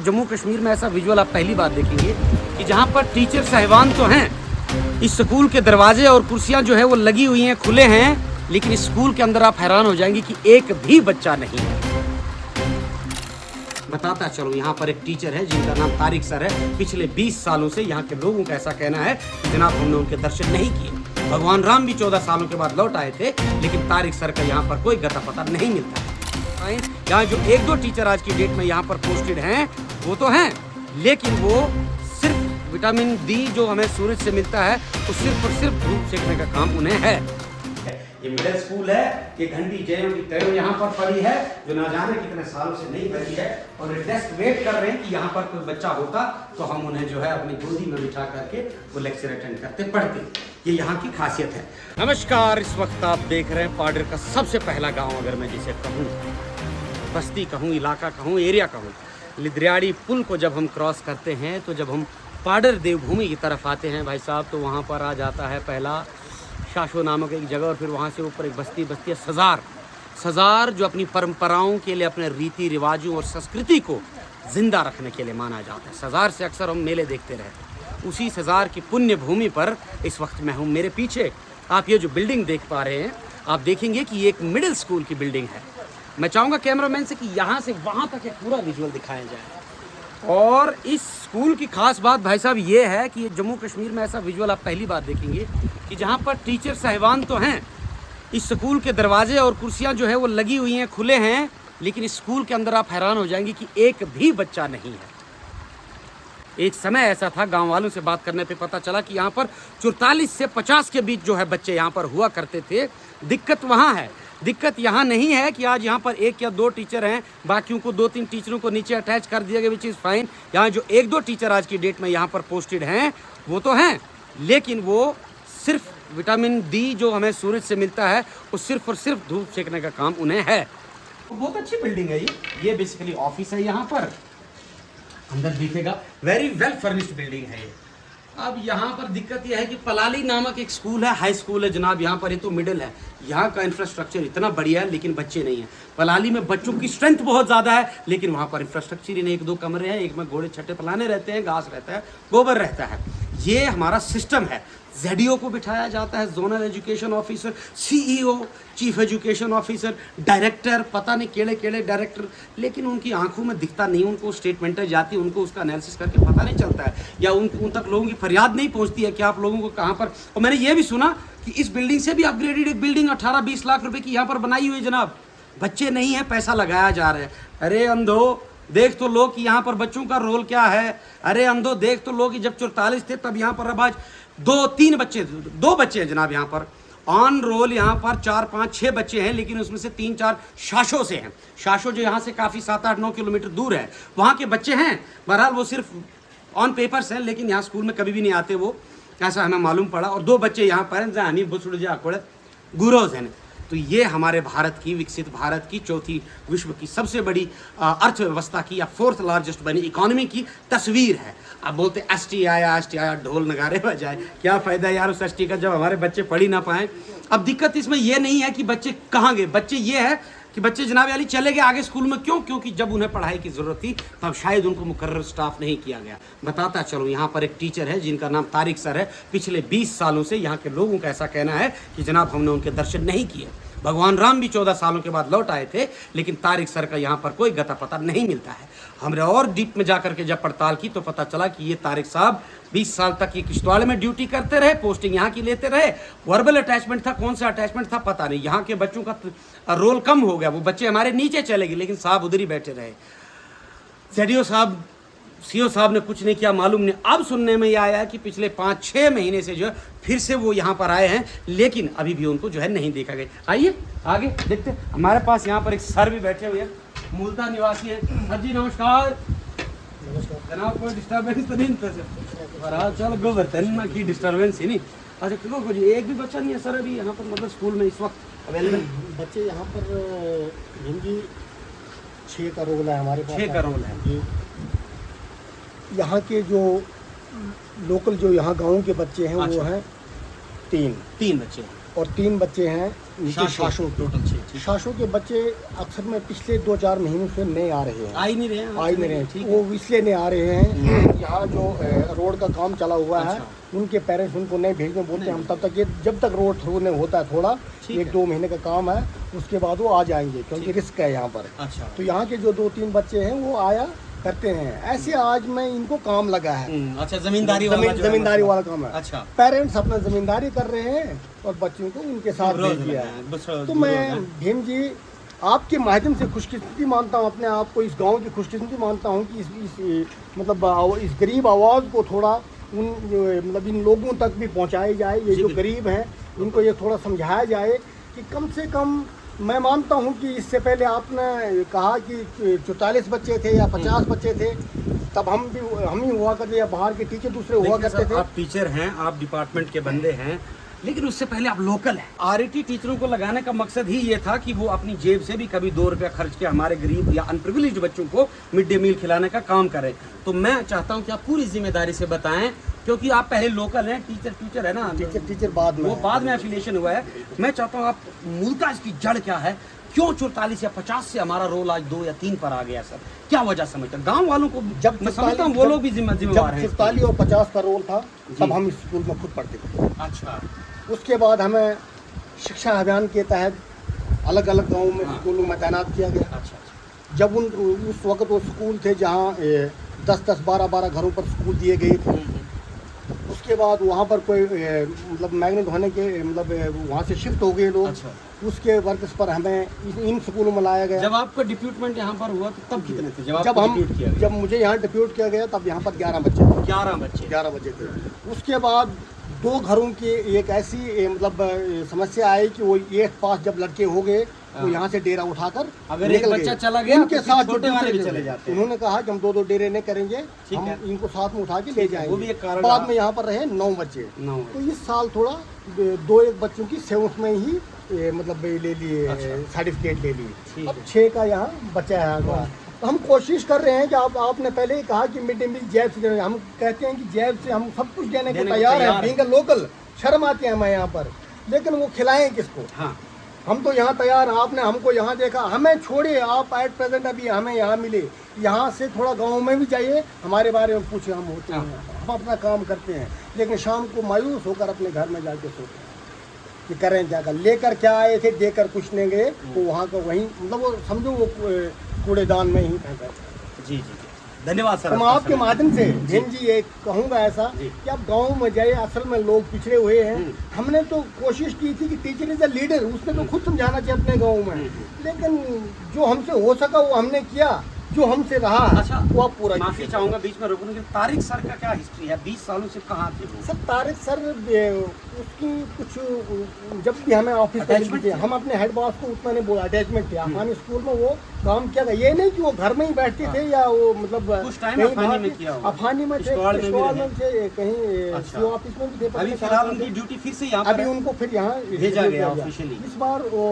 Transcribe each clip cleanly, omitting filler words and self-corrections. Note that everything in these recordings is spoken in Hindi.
जम्मू कश्मीर में ऐसा विजुअल आप पहली बार देखेंगे कि जहाँ पर टीचर साहिबान तो हैं, इस स्कूल के दरवाजे और कुर्सियाँ जो है वो लगी हुई हैं, खुले हैं, लेकिन इस स्कूल के अंदर आप हैरान हो जाएंगे कि एक भी बच्चा नहीं है। बताता चलो, यहाँ पर एक टीचर है जिनका नाम तारिक सर है। पिछले 20 सालों से यहाँ के लोगों का ऐसा कहना है कि जनाब हमने उनके दर्शन नहीं किए। भगवान राम भी 14 सालों के बाद लौट आए थे, लेकिन तारिक सर का यहाँ पर कोई गता पता नहीं मिलता है। यहाँ जो एक दो टीचर आज की डेट में यहाँ पर पोस्टेड हैं वो तो हैं, लेकिन वो सिर्फ विटामिन डी जो हमें सूरज से मिलता है वो सिर्फ और सिर्फ धूप सेकने का काम उन्हें है। ये मिडिल स्कूल है, ये घंटी जयों की तयों यहाँ पर पड़ी है जो ना जाने कितने सालों से नहीं बनी है, और डेस्क वेट कर रहे हैं कि यहाँ पर कोई बच्चा होता तो हम उन्हें जो है अपनी गोदी में बिठा करके वो लेक्चर अटेंड करते पढ़ते। ये यहाँ की खासियत है। नमस्कार, इस वक्त आप देख रहे हैं पाडर का सबसे पहला गाँव, अगर मैं जिसे कहूँ, बस्ती कहूँ, इलाका कहूँ, एरिया कहूँ। लिद्रियाड़ी पुल को जब हम क्रॉस करते हैं तो जब हम पाडर देवभूमि की तरफ आते हैं भाई साहब, तो वहाँ पर आ जाता है पहला शाशो नामक एक जगह, और फिर वहाँ से ऊपर एक बस्ती है सज़ार, जो अपनी परंपराओं के लिए, अपने रीति रिवाजों और संस्कृति को जिंदा रखने के लिए माना जाता है। सज़ार से अक्सर हम मेले देखते रहते। उसी सज़ार की पुण्य भूमि पर इस वक्त मैं हूँ। मेरे पीछे आप ये जो बिल्डिंग देख पा रहे हैं, आप देखेंगे कि ये एक मिडिल स्कूल की बिल्डिंग है। मैं चाहूँगा कैमरामैन से कि यहाँ से वहाँ तक एक पूरा विजुअल दिखाया जाए। और इस स्कूल की खास बात भाई साहब ये है कि जम्मू कश्मीर में ऐसा विजुअल आप पहली बार देखेंगे कि जहाँ पर टीचर साहिबान तो हैं, इस स्कूल के दरवाजे और कुर्सियाँ जो है वो लगी हुई हैं, खुले हैं, लेकिन इस स्कूल के अंदर आप हैरान हो जाएंगे कि एक भी बच्चा नहीं है। एक समय ऐसा था, गांव वालों से बात करने पे पता चला कि यहाँ पर 44 से 50 के बीच जो है बच्चे यहाँ पर हुआ करते थे। दिक्कत वहाँ है, दिक्कत यहाँ नहीं है कि आज यहाँ पर एक या दो टीचर हैं, बाकियों को 2-3 टीचरों को नीचे अटैच कर दिया गया, विच इज़ फाइन। यहाँ जो एक दो टीचर आज की डेट में यहाँ पर पोस्टेड हैं वो तो हैं, लेकिन वो सिर्फ विटामिन डी जो हमें सूरज से मिलता है वो सिर्फ और सिर्फ धूप सेकने का काम उन्हें है। बहुत अच्छी बिल्डिंग है ये बेसिकली ऑफिस है। यहाँ पर अंदर दिखेगा, वेरी वेल फर्निश्ड बिल्डिंग है ये। अब यहाँ पर दिक्कत यह है कि पलाली नामक एक स्कूल है, हाई स्कूल है जनाब, यहाँ पर ये तो मिडिल है। यहाँ का इंफ्रास्ट्रक्चर इतना बढ़िया है, लेकिन बच्चे नहीं हैं। पलाली में बच्चों की स्ट्रेंथ बहुत ज़्यादा है, लेकिन वहाँ पर इंफ्रास्ट्रक्चर ही नहीं। 1-2 कमरे हैं, एक में घोड़े छट्टे पलाने रहते हैं, घास रहता है, गोबर रहता है। ये हमारा सिस्टम है। ZDO को बिठाया जाता है, zonal education officer, CEO, chief education officer, director, पता नहीं केड़े डायरेक्टर, लेकिन उनकी आंखों में दिखता नहीं। उनको स्टेटमेंटें जाती, उनको उसका एनालिसिस करके पता नहीं चलता है, या उन तक लोगों की फरियाद नहीं पहुंचती है कि आप लोगों को कहाँ पर। और मैंने ये भी सुना कि इस बिल्डिंग से भी अपग्रेडेड एक बिल्डिंग 18-20 लाख रुपए की यहाँ पर बनाई हुई है जनाब। बच्चे नहीं है, पैसा लगाया जा रहा है। अरे अंधो देख तो लो कि यहाँ पर बच्चों का रोल क्या है। अरे अंधो देख तो लो कि जब 44 थे तब यहाँ पर अब आज 2-3 बच्चे, 2 बच्चे हैं जनाब यहाँ पर ऑन रोल। यहाँ पर 4-5-6 बच्चे हैं, लेकिन उसमें से 3-4 शाशो से हैं। शाशो जो यहाँ से काफ़ी 7-8-9 किलोमीटर दूर है, वहाँ के बच्चे हैं। बहरहाल वो सिर्फ ऑन पेपर्स हैं, लेकिन यहाँ स्कूल में कभी भी नहीं आते वो, ऐसा हमें मालूम पड़ा। और 2 बच्चे यहाँ पर हैं, जहानी बुसुड़ जाकोड़ गुरोज हैं। तो ये हमारे भारत की, विकसित भारत की, चौथी विश्व की सबसे बड़ी अर्थव्यवस्था की, या 4th लार्जेस्ट बनी इकोनॉमी की तस्वीर है। अब बोलते ST आया, ढोल नगारे बजाए, क्या फ़ायदा यार उस ST का जब हमारे बच्चे पढ़ ही ना पाएँ। अब दिक्कत इसमें यह नहीं है कि बच्चे कहाँ गए, बच्चे ये है कि बच्चे जनाब वाली चले गए आगे स्कूल में। क्यों? क्योंकि जब उन्हें पढ़ाई की ज़रूरत थी तब शायद उनको मुकर्रर स्टाफ नहीं किया गया। बताता चलो, यहाँ पर एक टीचर है जिनका नाम तारिक सर है। पिछले 20 सालों से यहाँ के लोगों का ऐसा कहना है कि जनाब हमने उनके दर्शन नहीं किए। भगवान राम भी 14 सालों के बाद लौट आए थे, लेकिन तारिक सर का यहाँ पर कोई गता पता नहीं मिलता है। हमने और डीप में जाकर के जब पड़ताल की तो पता चला कि ये तारिक साहब 20 साल तक ये किश्तवाड़ में ड्यूटी करते रहे, पोस्टिंग यहाँ की लेते रहे। वर्बल अटैचमेंट था, कौन सा अटैचमेंट था पता नहीं। यहाँ के बच्चों का रोल कम हो गया, वो बच्चे हमारे नीचे चले गए, लेकिन साहब उधर ही बैठे रहे। ZDO साहब, CO साहब ने कुछ नहीं किया, मालूम नहीं। अब सुनने में यह आया कि पिछले 5-6 महीने से जो है फिर से वो यहाँ पर आए हैं, लेकिन अभी भी उनको जो है नहीं देखा गया। आइए आगे देखते। हमारे पास यहाँ पर एक सर भी बैठे हुए हैं, मूलतः निवासी हैं। सर जी नमस्कार। जनाब कोई डिस्टर्बेंस तो नहीं था? चल गोवर्धन की डिस्टर्बेंस ही नहीं। अच्छा क्यों कुछ एक भी बच्चा नहीं है सर अभी यहाँ पर, मतलब स्कूल में इस वक्त अवेलेबल? बच्चे यहाँ पर हिंदी 6 का रोल है हमारे पास। 6 का रोल है जी। यहाँ के जो लोकल जो यहाँ गाँव के बच्चे हैं, अच्छा। वो हैं 3 3 बच्चे हैं, और 3 बच्चे हैं नीचे शाशो के। टोटल 6। ठीक। शासों के बच्चे अक्सर में पिछले 2-4 महीनों से नहीं आ रहे हैं, आ ही नहीं रहे हैं, आ ही नहीं रहे हैं। ठीक वो है। इसलिए नहीं आ रहे हैं, यहाँ जो रोड का काम चला हुआ है, अच्छा। उनके पेरेंट्स उनको नहीं भेजने बोलते हैं। हम नहीं। तब तक ये जब तक रोड थ्रू नहीं होता है थोड़ा ठीक है। 1-2 महीने का काम है, उसके बाद वो आ जाएंगे, क्योंकि रिस्क है यहाँ पर। अच्छा। तो यहाँ के जो 2-3 बच्चे हैं वो आया करते हैं। ऐसे आज मैं इनको काम लगा है, अच्छा, जमींदारी वाला जो है जमींदारी मसला। वाला काम है। अच्छा। पेरेंट्स अपना जमींदारी कर रहे हैं और बच्चों को उनके साथ रोज भेज दिया लगे है। हैं, बस तो रोज मैं हैं। भीम जी आपके माध्यम से खुशकिस्मती मानता हूँ, अपने आप को इस गांव की खुशकिस्मती मानता हूँ कि इस मतलब इस गरीब आवाज़ को थोड़ा मतलब इन लोगों तक भी पहुँचाई जाए। ये जी, जो बिल्कुल। गरीब हैं इनको ये थोड़ा समझाया जाए कि कम से कम, मैं मानता हूँ कि इससे पहले आपने कहा कि 44 बच्चे थे या 50 बच्चे थे, तब हम ही हुआ करते, या बाहर के टीचर दूसरे हुआ देखिए करते सर, थे। आप टीचर हैं, आप डिपार्टमेंट के बंदे हैं, लेकिन उससे पहले आप लोकल हैं। आरईटी टीचरों को लगाने का मकसद ही ये था कि वो अपनी जेब से भी कभी 2 रुपया खर्च के हमारे गरीब या अनप्रिविलेज्ड बच्चों को मिड डे मील खिलाने का काम करें। तो मैं चाहता हूँ कि आप पूरी जिम्मेदारी से बताएं, क्योंकि आप पहले लोकल हैं, टीचर है ना, टीचर बाद में वो बाद में एफिलिएशन हुआ है। मैं चाहता हूँ आप मूलतः इसकी जड़ क्या है, क्यों 44 या 50 से हमारा रोल आज 2 या 3 पर आ गया सर, क्या वजह समझते हैं? गांव वालों को जब मैं समझता हूँ वो लोग भी जिम्मेवार हैं। 44 और 50 का रोल था, जी। तब हम स्कूल में खुद पढ़ते थे। अच्छा। उसके बाद हमें शिक्षा अभियान के तहत अलग अलग गाँव में हाँ। स्कूलों में तैनात किया गया। अच्छा। जब उस वक्त वो स्कूल थे जहाँ 10-10, 12-12 घरों पर स्कूल दिए गए थे। उसके बाद वहाँ पर कोई मतलब मैग्नेट होने के मतलब वहाँ से शिफ्ट हो गए लोग। अच्छा। उसके वर्कर्स पर हमें इन स्कूलों में लाया गया। जब आपका डिप्यूटमेंट यहाँ पर हुआ तो तब कितने थे? जब मुझे यहाँ डिप्यूट किया गया तब यहाँ पर 11 बच्चे थे। 11 बच्चे थे। उसके बाद 2 घरों की एक ऐसी मतलब समस्या आई कि वो 8 पास जब लड़के हो गए तो हाँ। यहाँ से डेरा उठाकर अगर एक बच्चा चला गया इनके तो फिर साथ छोटे वाले भी दूसरे चले जाते हैं। उन्होंने कहा कि हम 2-2 डेरे नहीं करेंगे, ठीक हम है। इनको साथ में उठा के ले ठीक है, जाएंगे। वो भी एक कारण बाद रहा। में यहाँ पर रहे 9 बच्चे। 9। तो इस साल थोड़ा 2-1 बच्चों की 7th में ही मतलब ले लिए, अच्छा। सर्टिफिकेट ले लिए। ठीक अब है। 6 का यहाँ बचा है अगला। तो हम कोशिश कर रहे हैं कि आपने पहले ही कहा कि मिड डे मील जैब से देना। हम कहते हैं कि जैब से हम सब कुछ देने को तैयार हैं, बीइंग लोकल। शर्म आती है हमें यहाँ पर, लेकिन वो खिलाएं किसको? हाँ। हम तो यहाँ तैयार, आपने हमको यहाँ देखा, हमें छोड़िए, आप एट प्रेजेंट अभी हमें यहाँ मिले, यहाँ से थोड़ा गांव में भी जाइए, हमारे बारे में पूछे, हम होते हैं, हम अपना काम करते हैं, लेकिन शाम को मायूस होकर अपने घर में जाके सोते हैं कि करें क्या कर। लेकर क्या आए थे, देकर कुछ नहीं गए, तो वहाँ का वहीं मतलब वो समझो वो कूड़ेदान में ही फेंका। जी जी, धन्यवाद सर। तो मैं आपके माध्यम से भीम जी ये कहूँगा ऐसा जी। कि आप गांव में जाइए, असल में लोग पिछड़े हुए हैं। हमने तो कोशिश की थी कि टीचर इज अ लीडर, उसने तो खुद समझाना चाहिए अपने गांव में, लेकिन जो हमसे हो सका वो हमने किया, जो हमसे रहा अच्छा, वो आप पूरा माफी कीजिए। चाहूंगा बीच में रोकने के। तारिक सर का क्या हिस्ट्री है? 20 सालों से कहाँ थे वो? सर तारिक सर उसकी कुछ जब भी हमें ऑफिस में Attachment मिलते थी? हम अपने हेड बॉस को उतना नहीं बोला, अटैचमेंट थे। अफानी स्कूल में वो काम किया था, ये नहीं कि वो घर में ही बैठते थे या वो मतलब कुछ टाइम कहीं अफानी बाहर में थे। किया होगा। अफानी में थे, किश्तवाड़ में भी किश्तवाड़ रहे। में थे, कहीं अच्छा। सीओ ऑफिस में भी थे। अभी फिलहाल उनकी ड्यूटी फिर से यहाँ पर अभी है। उनको फिर यहाँ भेजा गया ऑफिशियली। इस बार वो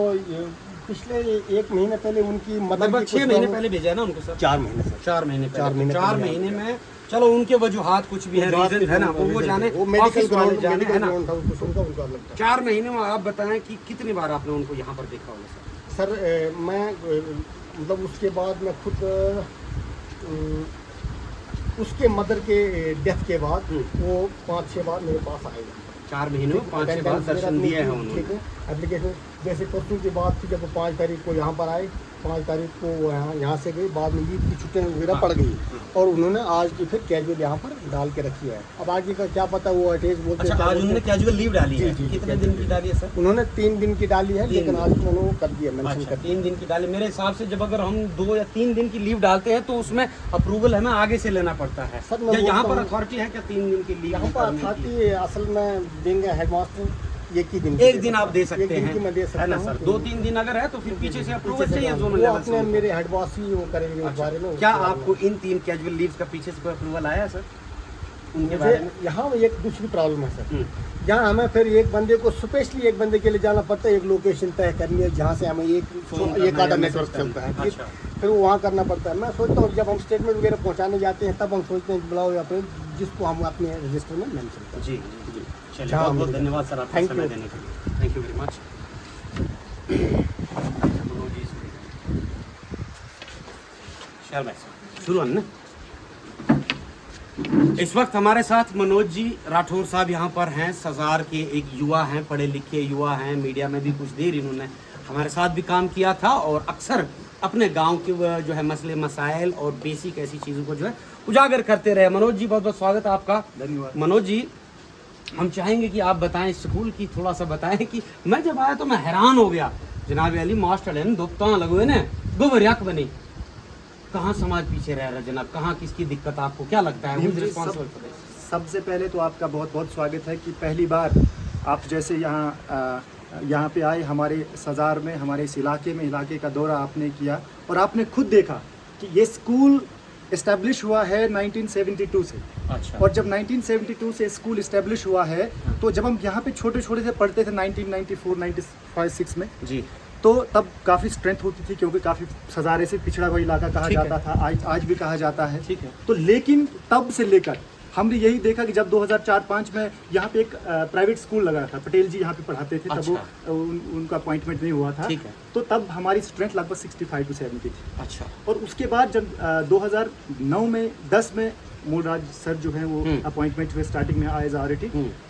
पिछले 1 महीने पहले उनकी मदर लगभग की 6 कुछ महीने प्रॉब्लम- पहले भेजा है ना उनको सर? 4 महीने सर। 4 महीने चार महीने पहले। 4 पहले महीने आया। में चलो उनके वजूहात कुछ भी है, रीजन है ना, वो जाने, वो मेडिकल ऑफिस वाले ग्राउंड, जाने, है मेडिकल ना। ग्राउंड था, उसको उनका अलग था। 4 महीने में आप बताएं कि कितनी बार आपने उनको यहाँ पर देखा होगा सर? सर मैं मतलब उसके बाद मैं खुद उसके मदर के डेथ के बाद वो 5-6 बार मेरे पास आए। 4 महीने में 5-6 बार दर्शन दिए हैं उन्होंने। ठीक है, एप्लीकेशन जैसे परसों की बात थी, जब वो 5 तारीख को यहाँ पर आए, 5 तारीख को वो यहाँ से गई, बाद में ईद की छुट्टियाँ वगैरह पड़ गई और उन्होंने आज की फिर कैजुअल यहाँ पर डाल के रखी है। अब आगे का क्या पता, वो अटैच बोलते अच्छा, हैं, क्या आज बोलते उन्होंने हैं। कैजुअल लीव डाली है? जी, जी, कितने दिन की डाली है सर? उन्होंने 3 दिन की डाली है, 3 लेकिन दिन। आज उन्होंने वो कर दिया, मेंशन अच्छा, कर दिया। 3 दिन की डाली। मेरे हिसाब से जब अगर हम 2 या 3 दिन की लीव डालते हैं तो उसमें अप्रूवल हमें आगे से लेना पड़ता है। सर, मैं या यहाँ बोलता पर हूँ- अथॉरिटी है क्या 3 दिन की लीव? यहाँ पर अथॉरिटी असल में देंगे हेडमास्टर, एक ही दिन की एक दिन आप दे एक सकते दिन की मैं दे हैं, सकता है ना हूँ। सर? 2-3 दिन अगर है तो फिर पीछे से अप्रूवल पीछे से चाहिए काम। जोनल वो लेवल अपने से। मेरे हेड बॉस ही वो करेंगे उस बारे में। क्या उसके बारे आपको में। इन 3 कैजुअल लीव्स का पीछे से कोई अप्रूवल आया है सर उनके मुझे बारे में? यहाँ एक दूसरी प्रॉब्लम है सर, यहाँ हमें फिर एक बंदे को स्पेशली एक बंदे के लिए जाना पड़ता है, एक लोकेशन तय करनी है जहाँ से हमें एक आधा नेटवर्क चलता है। अच्छा। फिर वो वहाँ करना पड़ता है। मैं सोचता हूँ जब हम स्टेटमेंट वगैरह पहुँचाने जाते हैं तब हम सोचते हैं कि बुलाओ या फिर जिसको हम अपने रजिस्टर में मेंशन करें। जी जी, चलिए हाँ, बहुत बहुत धन्यवाद सर आपका थैंक समय यू। देने के लिए। Thank you very much. चल भाई शुरू है ना। इस वक्त हमारे साथ मनोज जी राठौर साहब यहाँ पर हैं। सजार के एक युवा हैं, पढ़े लिखे युवा हैं, मीडिया में भी कुछ देर इन्होंने हमारे साथ भी काम किया था और अक्सर अपने गांव के जो है मसले मसाइल और बेसिक ऐसी चीज़ों को जो है उजागर करते रहे। मनोज जी बहुत बहुत स्वागत है आपका। धन्यवाद। मनोज जी हम चाहेंगे कि आप बताएं स्कूल की थोड़ा सा बताएं कि मैं जब आया तो मैं हैरान हो गया। जनाब अली मास्टर है दोपता लगे ने गोबरयाक बनी, कहाँ समाज पीछे रह रहा है जनाब, कहाँ किसकी दिक्कत आपको क्या लगता है? सबसे पहले तो आपका बहुत बहुत स्वागत है कि पहली बार आप जैसे यहाँ पे आए हमारे सजार में, हमारे इस इलाके का दौरा आपने किया और आपने खुद देखा कि ये स्कूल इस्टेब्लिश हुआ है 1972 से। अच्छा। और जब 1972 से स्कूल इस्टेब्लिश हुआ है तो जब हम यहाँ पे छोटे छोटे से पढ़ते थे 1994-95-6 में जी, तो तब काफ़ी स्ट्रेंथ होती थी क्योंकि काफ़ी सजारे से पिछड़ा हुआ इलाका कहा जाता था, आज भी कहा जाता है। ठीक है। तो लेकिन तब से लेकर हमने यही देखा कि जब 2004-05 में यहाँ पे एक प्राइवेट स्कूल लगा था, पटेल जी यहाँ पे पढ़ाते थे। अच्छा। तब वो उनका अपॉइंटमेंट नहीं हुआ था। ठीक है। तो तब हमारी स्ट्रेंथ लगभग 65 to 70 थी। अच्छा। और उसके बाद जब 2009 में 10 में मूलराज सर जो हैं वो अपॉइंटमेंट हुए स्टार्टिंग में एज RT,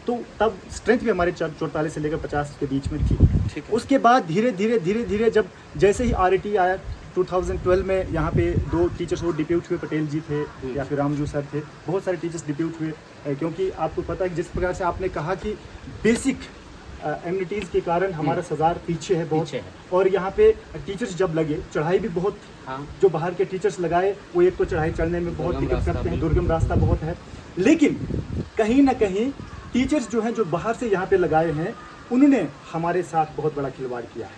तो तब स्ट्रेंथ भी हमारे 44 से लेकर 50 के बीच में थी। ठीक है। उसके बाद धीरे धीरे जब जैसे ही RT आया 2012 में यहाँ पे 2 टीचर्स और डिप्यूट हुए, पटेल जी थे या फिर रामजू सर थे, बहुत सारे टीचर्स डिप्यूट हुए। क्योंकि आपको पता है कि जिस प्रकार से आपने कहा कि बेसिक एमिनिटीज़ के कारण हमारा सजार पीछे है बहुत। पीछे है। और यहाँ पे टीचर्स जब लगे चढ़ाई भी बहुत थी। हाँ। जो बाहर के टीचर्स लगाए वो एक तो चढ़ाई चढ़ने में बहुत दुर्गम दिक्कत रास्ता करते हैं, बिल्कुल। दुर्गम रास्ता बहुत है। लेकिन कहीं ना कहीं टीचर्स जो हैं जो बाहर से यहाँ पे लगाए हैं उन्होंने हमारे साथ बहुत बड़ा खिलवाड़ किया है।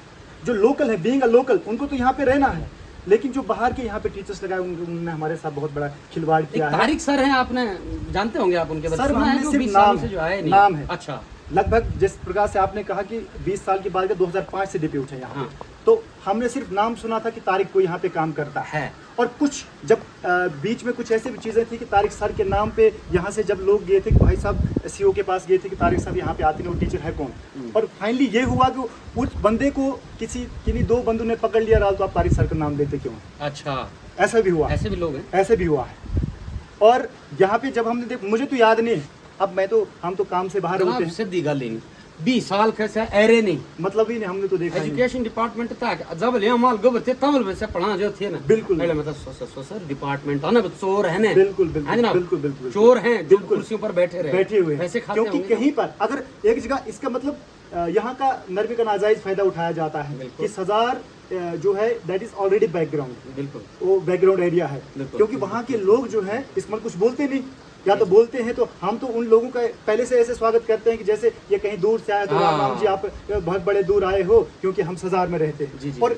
जो लोकल है, बीइंग अ लोकल, उनको तो यहाँ पे रहना है, लेकिन जो बाहर के यहाँ पे टीचर्स लगाए उन्होंने हमारे साथ बहुत बड़ा खिलवाड़ किया है। तारिक सर हैं, आपने जानते होंगे आप उनके बारे में? सर सुना है हमने जो सिर्फ 20 सालों नाम से जो आए नहीं। नाम है। अच्छा। लगभग जिस प्रकार से आपने कहा कि 20 साल की बात है, 2005 से डिप्यूट है यहाँ। हाँ। तो हमने सिर्फ नाम सुना था कि तारिक को यहाँ पे काम करता है। और कुछ जब बीच में कुछ ऐसी भी चीज़ें थी कि तारिक सर के नाम पे यहाँ से जब लोग गए थे कि भाई साहब CO के पास गए थे कि तारिक साहब यहाँ पे आते हैं, वो टीचर है कौन। और फाइनली ये हुआ कि उस बंदे को किन्हीं 2 बंदों ने पकड़ लिया, राल तो आप तारिक सर का नाम लेते क्यों? अच्छा, ऐसा भी हुआ, ऐसे भी लोग हैं। ऐसे भी हुआ है। और यहाँ पे जब हमने मुझे तो याद नहीं, अब हम तो काम से बाहर होते हैं, सीधी गल ही नहीं 20 साल कैसे एरे नहीं, मतलब ही नहीं, हमने तो देखा ही नहीं। एजुकेशन डिपार्टमेंट तक जब ले माल गोबर थे तमल में से पढ़ा जो थे ना, बिल्कुल। पहले मतलब सर डिपार्टमेंट है ना, चोर है ना, बिल्कुल है ना, बिल्कुल चोर हैं जो बिल्कुल। कुर्सियों पर बैठे हुए पैसे हैं। खाते क्योंकि होंगे। कहीं पर अगर एक जगह, इसका मतलब यहाँ का नरमी का नाजायज फायदा उठाया जाता है बिल्कुल। कि सजार जो है दैट इज ऑलरेडी बैकग्राउंड, बिल्कुल वो बैकग्राउंड एरिया है। बिल्कुल। क्योंकि वहाँ के लोग जो हैं इस पर कुछ बोलते नहीं, या तो बोलते हैं तो हम तो उन लोगों का पहले से ऐसे स्वागत करते हैं कि जैसे ये कहीं दूर से आए तो हाँ। राम जी आप बहुत बड़े दूर आए हो, क्योंकि हम सजार में रहते हैं। जी, जी, और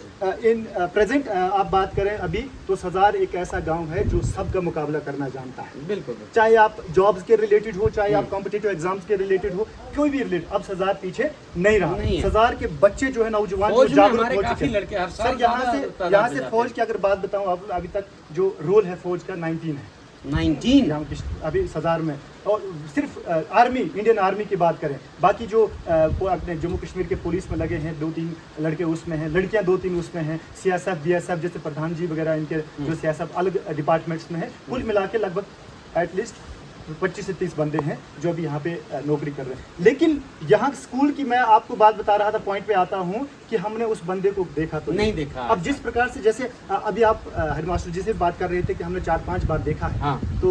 इन प्रेजेंट आप बात करें अभी तो सजार एक ऐसा गांव है जो सबका मुकाबला करना जानता है। बिल्कुल। चाहे आप जॉब्स के रिलेटेड हो, चाहे आप कॉम्पिटिटिव एग्जाम्स के रिलेटेड हो, कोई भी रिलेटेड, अब सजार पीछे नहीं रहा। नहीं है। सजार के बच्चे जो है नौजवान फौज जो में जागरूक हमारे हो काफी चुके हैं। लड़के हर साल सर यहाँ तादाद से में जाते फौज की अगर बात बताऊँ आप, अभी तक जो रोल है फौज का 19 है 19 यहाँ अभी सजार में। और सिर्फ आर्मी, इंडियन आर्मी की बात करें, बाकी जो अपने जम्मू कश्मीर के पुलिस में लगे हैं 2-3 लड़के उसमें हैं, लड़कियां 2-3 उसमें हैं, CSF BSF जैसे प्रधान जी वगैरह इनके जो CSF अलग डिपार्टमेंट्स में है, कुल मिला के लगभग एटलीस्ट 25 से 30 बंदे हैं जो अभी यहाँ पे नौकरी कर रहे हैं। लेकिन यहाँ स्कूल की मैं आपको बात बता रहा था, पॉइंट पे आता हूँ कि हमने उस बंदे को देखा तो नहीं देखा। अब जिस प्रकार से जैसे अभी आप हेडमास्टर जी से बात कर रहे थे कि हमने 4-5 बार देखा है। हाँ। तो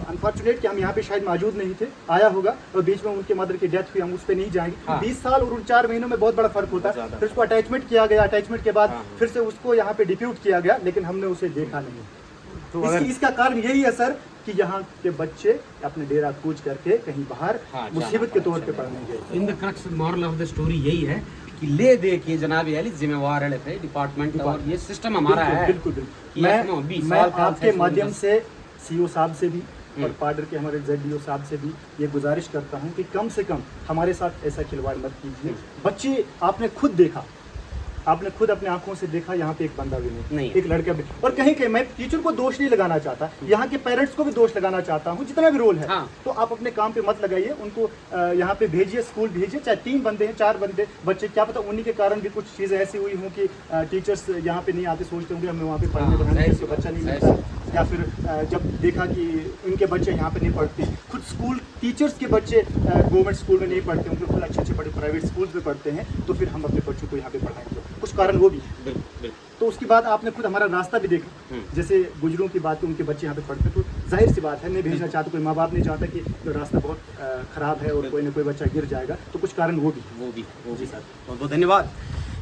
अनफॉर्चुनेट कि हम यहाँ पे शायद मौजूद नहीं थे, आया होगा और बीच में उनके मदर की डेथ हुई, हम उस पर नहीं जाएंगे। हाँ। 20 साल और उन 4 महीनों में बहुत बड़ा फर्क होता है। फिर उसको अटैचमेंट किया गया, अटैचमेंट के बाद फिर से उसको यहाँ पे डिप्यूट किया गया, लेकिन हमने उसे देखा नहीं। तो इसका कारण यही है सर कि यहाँ के बच्चे अपने डेरा कूच करके कहीं बाहर मुसीबत के तौर पे पढ़ने गए। In the crux moral of the story यही है कि ले दे के जनाब अली जिम्मेवार है डिपार्टमेंट और ये सिस्टम हमारा है। बिल्कुल बिल्कुल। मैं आपके माध्यम से CO साहब से भी और पाडर के हमारे ZDO साहब से भी ये गुजारिश करता हूँ कि कम से कम हमारे साथ ऐसा खिलवाड़ मत कीजिए। बच्चे आपने खुद देखा आपने खुद अपने आंखों से देखा यहाँ पे एक बंदा भी नहीं, नहीं। एक लड़का भी। और कहीं कहीं मैं टीचर को दोष नहीं लगाना चाहता, यहाँ के पेरेंट्स को भी दोष लगाना चाहता हूँ, जितना भी रोल है। हाँ। तो आप अपने काम पे मत लगाइए, उनको यहाँ पे भेजिए, स्कूल भेजिए, चाहे 3 बंदे हैं 4 बंदे बच्चे, क्या पता उन्हीं के कारण भी कुछ चीज़ें ऐसी हुई हों कि टीचर्स यहाँ पे नहीं आते, सोचते होंगे हमें वहाँ पे पढ़ने पढ़ाने सही से बच्चा नहीं सही मिलता, या फिर जब देखा कि उनके बच्चे यहाँ पे नहीं पढ़ते, खुद स्कूल टीचर्स के बच्चे गवर्नमेंट स्कूल में नहीं पढ़ते, उनके खुद अच्छे अच्छे बड़े प्राइवेट स्कूल्स में पढ़ते हैं, तो फिर हम अपने बच्चों को यहाँ पे पढ़ाएंगे, कुछ कारण वो भी है। बिल्कुल बिल्कुल। तो उसके बाद आपने खुद हमारा रास्ता भी देखा, जैसे गुजरों की बात है, उनके बच्चे यहाँ पे पढ़ते, तो जाहिर सी बात है नहीं भेजना चाहते, कोई माँ बाप नहीं चाहता कि जो रास्ता बहुत ख़राब है और कोई ना कोई बच्चा गिर जाएगा, तो कुछ कारण वो भी है। वो भी सर। बहुत बहुत धन्यवाद।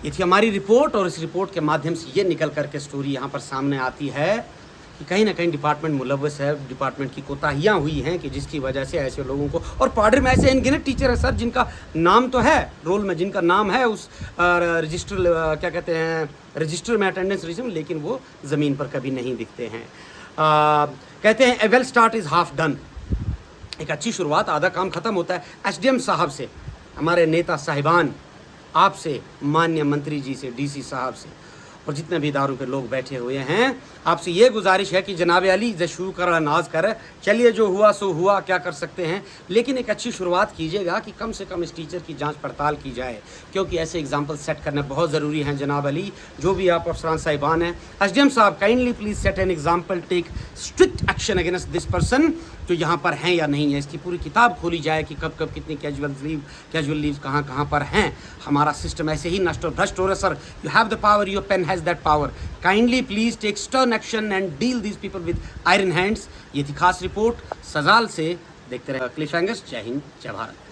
ये थी हमारी रिपोर्ट, और इस रिपोर्ट के माध्यम से ये निकल करके स्टोरी यहाँ पर सामने आती है कि कहीं ना कहीं डिपार्टमेंट मुलव्वस है, डिपार्टमेंट की कोताहियाँ हुई हैं कि जिसकी वजह से ऐसे लोगों को, और पाडर में ऐसे अनगिनत टीचर है सर जिनका नाम तो है रोल में, जिनका नाम है उस रजिस्टर क्या कहते हैं रजिस्टर में अटेंडेंस रजिस्टर में, लेकिन वो ज़मीन पर कभी नहीं दिखते हैं। कहते हैं a well start is half done, एक अच्छी शुरुआत आधा काम ख़त्म होता है। एसडीएम साहब से, हमारे नेता साहिबान, आपसे, माननीय मंत्री जी से, डीसी साहब से, और जितने भी इदारों के लोग बैठे हुए हैं, आपसे ये गुजारिश है कि जनाब अली जशू कर नाज कर, चलिए जो हुआ सो हुआ, क्या कर सकते हैं, लेकिन एक अच्छी शुरुआत कीजिएगा कि कम से कम इस टीचर की जांच पड़ताल की जाए, क्योंकि ऐसे एग्जाम्पल सेट करना बहुत ज़रूरी है। जनाब अली, जो भी आप अफसरान साहिबान हैं, एसडीएम साहब kindly please set an example, take strict action against this person, जो यहाँ पर हैं या नहीं है। इसकी पूरी किताब खोली जाए कि कब कब कितनी कैजुअल लीव कहाँ कहाँ पर हैं। हमारा सिस्टम ऐसे ही नष्ट और भ्रष्ट हो रहा है sir. You have the power, your pen has that power, kindly please take stern action and deal these people with iron hands. ये थी खास रिपोर्ट सजाल से। देखते रहे क्लिफ हैंगर्स। जय हिंद, जय भारत।